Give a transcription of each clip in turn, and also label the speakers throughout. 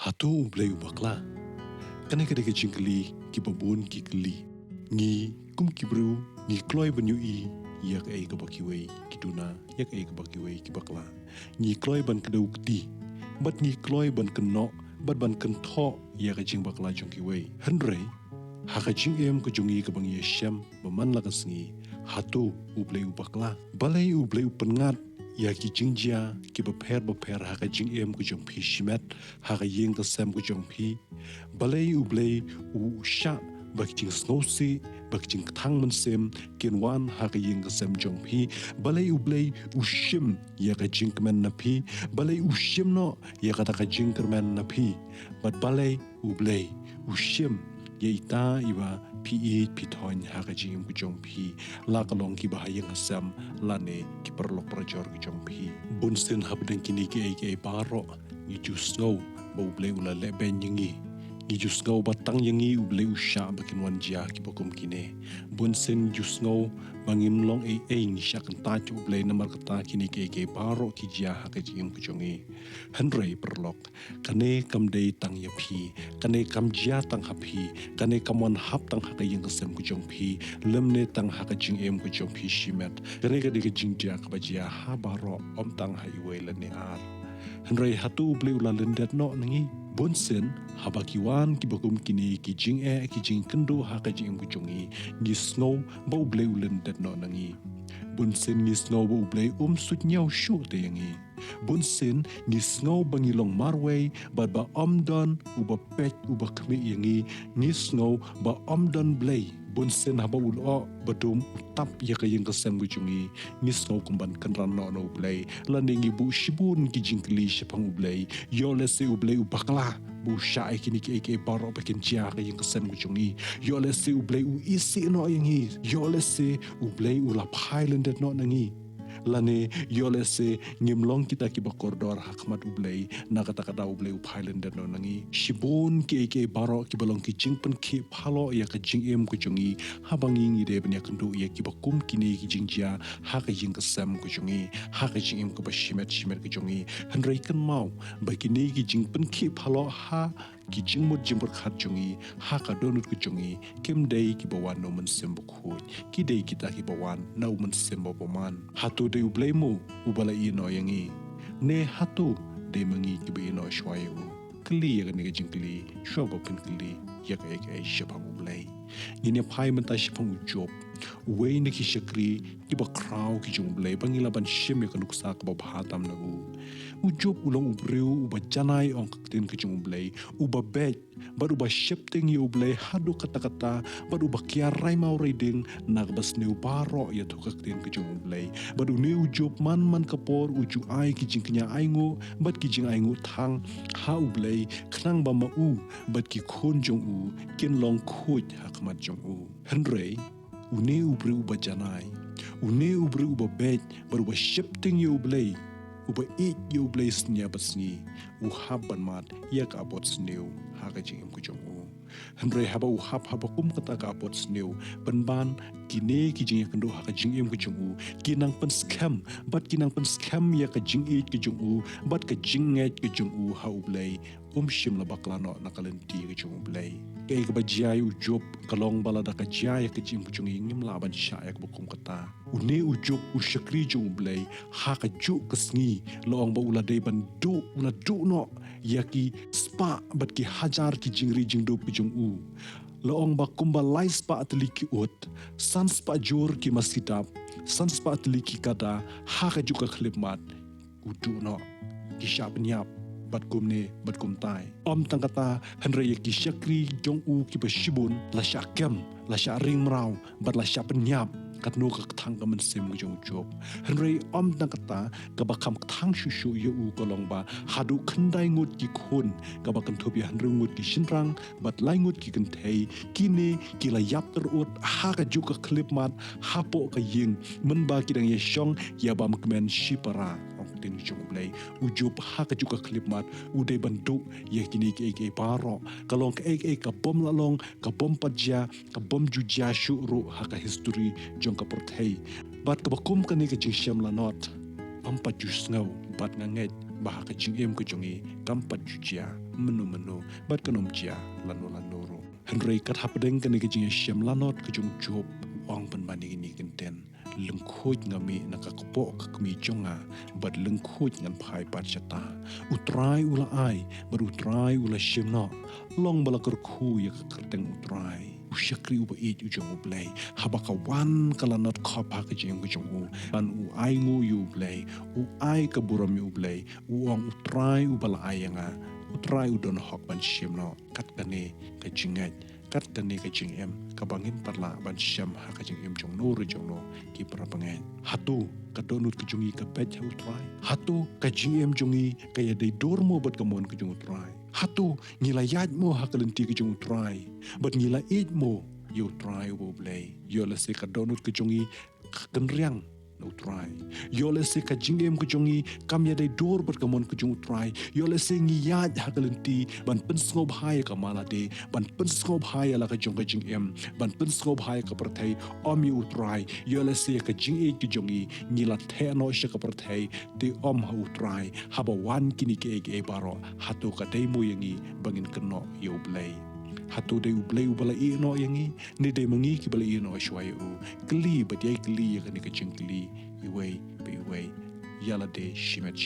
Speaker 1: hatu ublay ubakla kane kade ke jingkli ki babun ki kli ngi kum kibru ngi kloy banyu i yak ai ka bakiwei ki duna yak ai ka bakiwei ki bakla ngi kloy ban kedau kdi bat ngi kloy ban kenno bat ban ken tho yak jing bakla jong ki wei hanre haka jing em ko jongi ka bang yesham baman la kasngi hatu ublay ubakla balai ublay upengat ya ki jingjia ki baper haka jing em ko jong phi shimet haka yeng ka sam ko jong phi balai ublay u sha bak jing snowsi bak jing thang man sem ken wan haka yeng ka sam jong phi balai ublay u shim ya ka jing man na phi balai u shim no ya ka ta ka jing man na phi bat balai ublay u shim ye ita iwa pi thoin haka jing ku jong phi la ka long ki bahayang asam lane ki perlok prajor ku jong phi bunsen habdang kini ke baro ni jus no bo ble ula le ben yingi ni jus no batang yingi uble usha bakin wan jia ki bokum kine bunsen jus no bangim long ni sha kan ta chu ble namar kata kini ke baro ki jia haka jing ku jongi hanrei perlok kane kam dei tang ya phi kane kam jia tang ha phi kane kam wan hap tang haka yeng sem ku jong phi lemne tang haka jing em ku jong phi shimet kane ka de jing jia ka ba jia ha baro om tang ha iwe le ne ar hanrei hatu ble ula lendet no nangi bonsen habakiwan ki bakum kini ki jing ki jing kendo haka jing ku jongi ni snow ba ble ulen det no nangi bonsen ni snow ba ble sut nyau shu te yangi bonsen ni snow bangilong marway ba omdon uba pet uba kmi yangi ni snow ba omdon blay bonsen haba ulo badum tap ya kayeng kasem ku jongi ni snow kumban kanran no blay landingi bu shibun ki jingkli shapang ublay yo lese ublay ubakla bu shay kini ke baro bakin jia kayeng kasem ku jongi yo lese ublay u isi no yangi yo lese ublay ula pailand no nangi lane yolese ngimlong kita ki bakordor hakmat ublay nakata-kata ublay upailen dan nonangi shibon ke baro ki balong ki jingpen ki phalo ya ka jing em ku jongi habangi ngide banya kendu ya ki bakum kini ki jingjia ha ka jing kasam ku jongi ha ka jing em ku bashimet ku jongi hanrei kan mau bakini ki jingpen ki phalo ha ki jingmut jimbur khat jongi ha ka donut ku jongi kem dei ki bawan no man sem bukhut ki dei kita ki bawan no man sem boman hatu de ublay mo ubala ino yangi ne hatu de mangi ki be no shwayu kli ya ne jingkli shobo pen kli ya ka shapang ublay ni ne phai man ta shapang job we ne ki shakri ki ba kraw ki jong ublay bangila ban shim ya kanuk sa ka ba bhatam na ujob ulong ubreu uba janai ong kaktin ke jong ublay uba bet bar uba shepting ye ublay hadu kata-kata bar uba kiarai mau reading nagbas neu baro ya tu kaktin ke jong ublay bar uneu ujob man kapor uju ai ki jing kenya aingo bat ki jing aingo thang ha ublay knang ba ma bat ki khon jong kin long khoj hakmat jong hanrei uneu ubreu uba janai uneu ubreu uba bet bar uba shepting ye ublay uba yo blaze nya basngi haban mat yak abot sneu haga jing ku jong hanrei haba haba kum kata ka abot sneu ban kine ki jing kendo haga jing ku jong kinang pen scam bat kinang pen scam yak jing ki jong bat ka jing ki jong ha ublay shim la baklano nakalenti ki jong ublay kay ka bajay ujob kalong balada ka jaya ka jing ku jong ngim laban sha yak bukum kata une ujob ushakri jong ublay ha ka ju kasngi loong ba ula day ban du no yaki spa bat ki hajar ki jingri jingdo ki jong loong ba kumba lai spa atli ki ut san spa jor ki masitap san spa atli ki kata ha ka ju ka khlipmat udu no ki shap nyap bat kum tai tangkata hanrei ki shakri jong ki bashibun la shakem la sharing mrau bat la shapenyap katno ka thang ka man sem jong job hanrei tangkata ka bakam thang shushu ye kolong ba hadu khandai ngut ki khon ka bakan thobi hanrei ngut ki shinrang bat lai ngut ki kanthei kine ki la yap ter ut ha ka ju ka clip mat hapo ka ying men ba ki dang ye shong ya bam kmen shipara tin jong blay ujob ha ka ju ka clip mat ude bandu ye kini ke baro kalong ka bom lalong ka bom pajja ka bom jujia shu ru ha ka history jong ka porthei bat ka bakum ka ni ka jing shem la not ampa ju snow bat nganget bah ka jing em ka jongi kampat jujia menu bat kanom jia lano ro Henry kat hapdeng kan ka jing shem lanot ka jong job ong pan bani ni kenten lengkhoj ngami nakakpo kami jonga bat lengkhoj ngan phai pat chata utrai ula ai bar utrai ula shemno long balakar khu ya kerteng utrai usyakri uba it ujong ublay habakawan kalanot khapa ka jeng ujong u an u ai ngu yu ublay u ai ka buram yu ublay u ong utrai ubala ayanga utrai udon hok ban shemno kat kane ka jingat kat kane ka jing em ka bangin parla ban shem ha ka jing em jong no re jong no ki para bangai hatu ka donut ka jongi ka pet utrai hatu ka jing em jongi ka ya dei dormo bat kamon ka jong utrai hatu ngila yaj mo hakalenti ke jong try but ngila eat mo yo try wo blay yo la se ka donut ke jongi kenriang no try yo la se ka jingem ke jongi kam ya dai dor ber kamon ke jong try yo la se ngi yaj hakalenti ban pen snob hai ka mala de ban pen snob hai la ka jong ka jingem ban pen snob hai ka perthai om yo try yo la se ka jing e ke jongi ngila the no she ka perthai de om ha try haba wan kini ke e baro hatu ka dei mo yangi bangin keno yo blay hatu dei ublay ubala i no yangi ni dei mangi ki bala i no shwai u kli bat yai kli ya ni ka jing kli iway be iway yala de shimet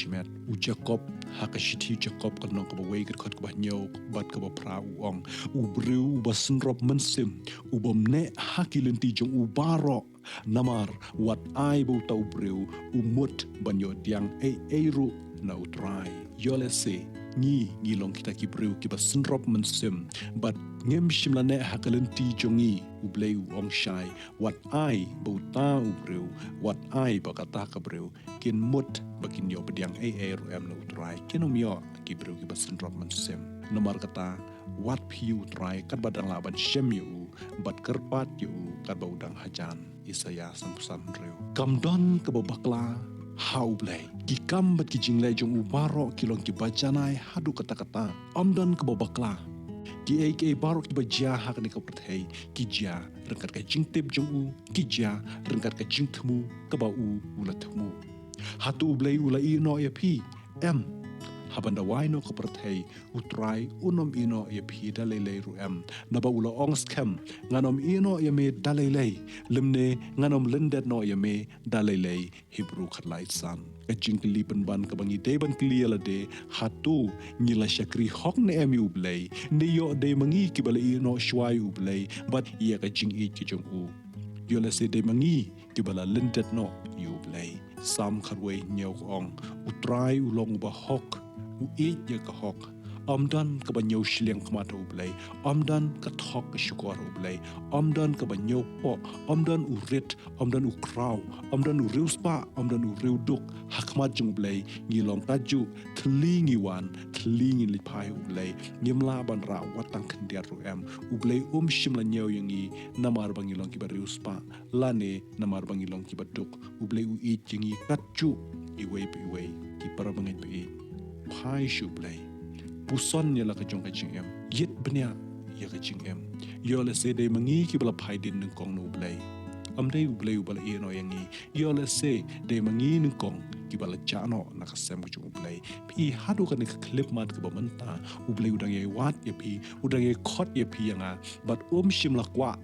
Speaker 1: u Jacob hakashiti Jacob kan ko ba wei khot ko ba nyau bat ko ba pra u ong u briu u ba sunrop mansim u bom ne hakilenti jong u baro namar wat ai bu tau briu u mut banyo diang ei ru na utrai yole se ngi long kita ki briu ki ba sunrop mansim bat ngem shimla ne hakalenti jongi u blei u ong shai wat ai bu ta u briu wat ai ba kata ka briu kin mut bakin yo bediang ru em na utrai kinom yo ki briu ki ba sunrop mansim nomor kata wat piu utrai kat badang laban shem yu bat kerpat yu kat ba udang hajan Isaya sam reu kamdon ke babakla hau blai ki kam bat ki jinglai jong ubaro kilong ki bajanai hadu kata-kata amdon ke babakla ki ai baro ki bajia hak ni ka perthai ki ja rengkat ka jingtip jong u ki ja rengkat ka jingtmu ka ba u ulatmu hatu blai ulai no ya pi em habanda waino ka perthai utrai unom ino ya pi dalele ru em naba ula ong scam nganom ino ya me dalele lemne nganom lendet no ya me dalele Hebrew khatlai san ka jingli ban ka bangi de ban clear la de hatu ngila shakri hok ne em ublay ne yo de mangi ki bala ino shwai ublay but ya ka jing e ki jong u yo la se de mangi ki bala lendet no ublay sam kharwei nyau ong utrai ulong ba hok u eat ya ka hok amdan ka banyo shliang khamata ublay amdan ka thok ka shukor ublay amdan ka banyo po amdan u rit amdan u kraw amdan u riuspa amdan u riuduk hakmat jung ublay ngilong taju thlingi wan thlingi lipai ublay ngimla ban ra watang khandiar ru em ublay shimla nyaw yangi namar bangilong ki ba riuspa lane namar bangilong ki ba duk ublay u eat yangi katju iway ki para bangai pe pai shublay puson ya la ka jong ka jing em yet bnya ya ka jing em yo la se de mangi ki bala pai din nung kong no blay am de blay bala e no yangi yo la se de mangi nung kong ki bala chano na ka sem ka jong blay pi hadu ka ne ka clip mat ka ba manta u blay udang ye wat ye pi udang ye khot ye pi yanga but shim la kwa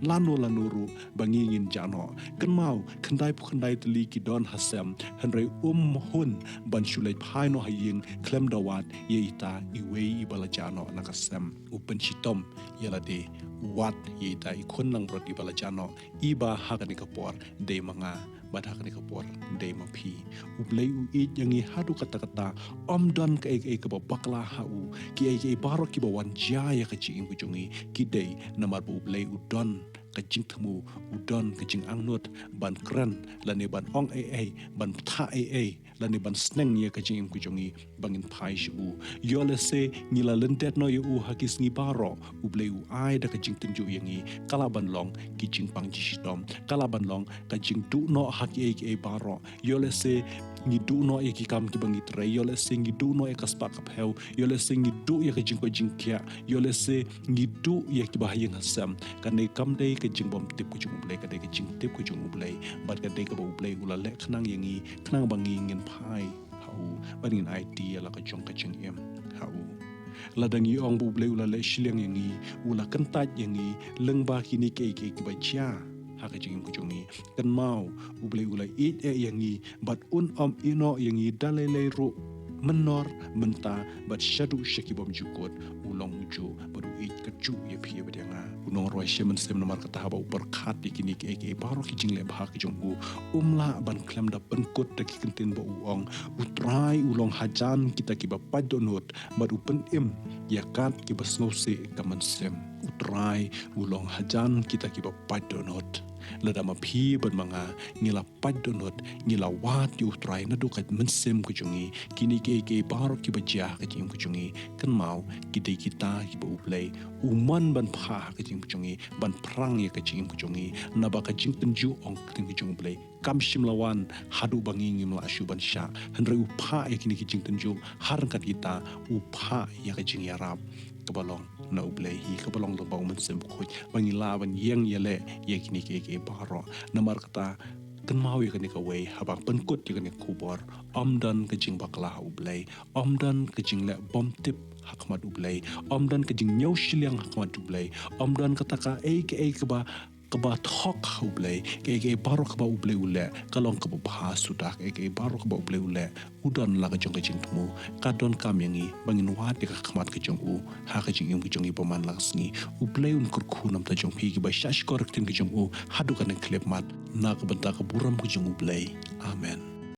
Speaker 1: lanu ru bangingin jano kenmau khandai tli ki don hasem hanrei hun ban shulai phai no haying klem dawat ye ita iwei ibala jano nakasem upen chitom yala de wat ye ita ikon lang proti bala jano iba hakani kapor de manga badak ni kapor de mapi ublei u it yangi hadu kata-kata omdon ka ka bakla hau ki ai baro ki bawan jaya ka jing kujongi ki dei namar bu ublei udon ka jing temu udon ka jing angnut ban kran lane ban ong ban tha lane ban sneng ye ka jing kujongi bangin phai shu yole se ngila lentet no ye u hakis ngi baro ublei u ai da ka jing tenju yangi kala ban long ki jing pang ji shitom kala ban long ka jing tu no haki e baro yole se ngi du no e ki kam ki bangi tre yole se ngi du no e kaspa kap heu yole se ngi du ye ka jing ko jing kya yole se ngi du ye ki bahayeng hasam kan ne kam dei ka jing bom tip ku jung blai ka dei ka jing tip ku jung blai bat ka dei ka bo blai ula le khnang yangi khnang bangi ngin phai hau hu banin IT ala ka jong ka cheng em hau ladangi ong bu ble ula le shiliang yangi ula kentat yangi lengba kini ke ba cha ha ka ching ku jongi kan mau u ble ula it yangi bat ino yangi dalele ro menor menta bat shadu shakibom jukot ulong uju baru it kecu ya phi bedanga unong roi shemen sem nomar kata haba berkat kini ke baro ki jingle bah ki jongu umla ban klem da penkut da ki kentin ba uong utrai ulong hajan kita ki ba padonot baru pen yakat ki ba snose kaman sem utrai ulong hajan kita ki ba padonot lada ma phi ban manga ngila padonot ngila wat yu utrai na dukat mensem ku jongi kini ke baro ki ba jah ka jing ku jongi kan mau kita ki ba uplay uman ban pha ka jing ku jongi ban prang ya ka jing ku jongi na ba ka jing tenju ong ka jing ku jong play kam shim lawan hadu bangi ngim la shu ban sha hanre upha ya kini ki jing tenju har kat kita upha ya ka jing yarap kabalong na ublay hi kabalong lo bang mensem ku bangi la ban yang yele ya kini ke baro na mar kata kan mau ya kani ka way habang penkut ya kani kubor omdan ka jing bakla ublay omdan ka jing le bom tip hakmat ublay omdan ka jing nyau shiliang hakmat ublay omdan kata ka ke ba thok ublay ke baro ka ba ublay ule kalong ka ba sudah ke baro ka ba ublay ule udan la ka jong ka jing tumu kadon kam yangi bangin wat ka hakmat ka jong u ha ka jing ka jong i paman laksni ublay un kurku nam ta jong pi ki ba shash korrektin ka jong u hadu kan klep mat na ka benta ka buram ka jong ublay amen.